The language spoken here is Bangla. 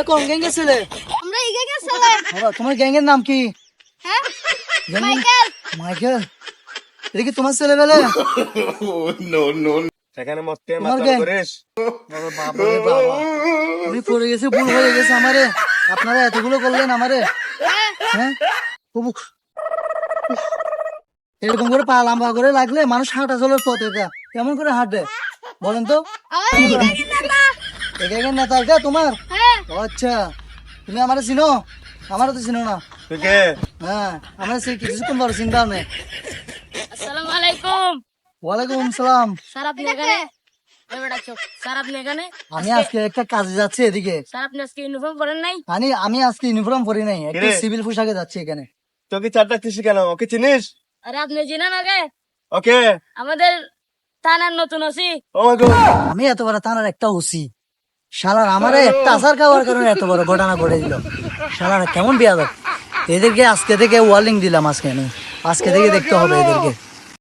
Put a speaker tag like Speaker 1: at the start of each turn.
Speaker 1: কোন গ্যাংয়ের ছেলে?
Speaker 2: আমরা এই গ্যাংয়ের ছেলে।
Speaker 1: তোমার গ্যাংয়ের নাম কি?
Speaker 2: হ্যাঁ, মাইকেল।
Speaker 1: মাইকেল, এটা কি তোমার ছেলে বেলে?
Speaker 3: সেখানে মতে মাথা করিস।
Speaker 1: আমি পড়ে গেছি, ভুল হয়ে গেছে আমারে। আপনারা এতগুলো করলেন আমারে। হ্যাঁ, এরকম করে পা লম্বা করে লাগলে মানুষ হাঁটা চলার পথ এটা কেমন করে হাঁটে বলেন তো? এই নেতা এটা তোমার? আচ্ছা, তুমি আমারে চিনো? আমারও তো চিনো না। হ্যাঁ, আমরা কিছুক্ষণ পর চিন্তা নেই।
Speaker 2: আসসালামু আলাইকুম।
Speaker 1: ওয়ালাইকুম সালাম।
Speaker 2: স্যার আপনি এখানে? স্যার আপনি এখানে?
Speaker 1: আমি আজকে একটা কাজে যাচ্ছি এদিকে।
Speaker 2: স্যার আপনি আজকে ইউনিফর্ম পরেন নাই?
Speaker 1: আমি আজকে ইউনিফর্ম পরি নাই, একটা সিভিল পোশাকে যাচ্ছি এখানে।
Speaker 3: তোকে চারটা চিঠি কেন? ওকে চিনিস?
Speaker 2: আরে আপনি চিনেন আগে?
Speaker 3: ওকে,
Speaker 2: আমাদের থানার নতুন ওসি।
Speaker 3: ও মাই গড,
Speaker 1: আমি এত বড় থানার একটা ওসি, শালার আমারে একটা আচার খাওয়ার কারণে এত বড় ঘটনা ঘটে দিল। শালার কেমন বিয়াদব। এদেরকে আজকে থেকে ওয়ার্নিং দিলাম, আজকে থেকে দেখতে হবে এদেরকে।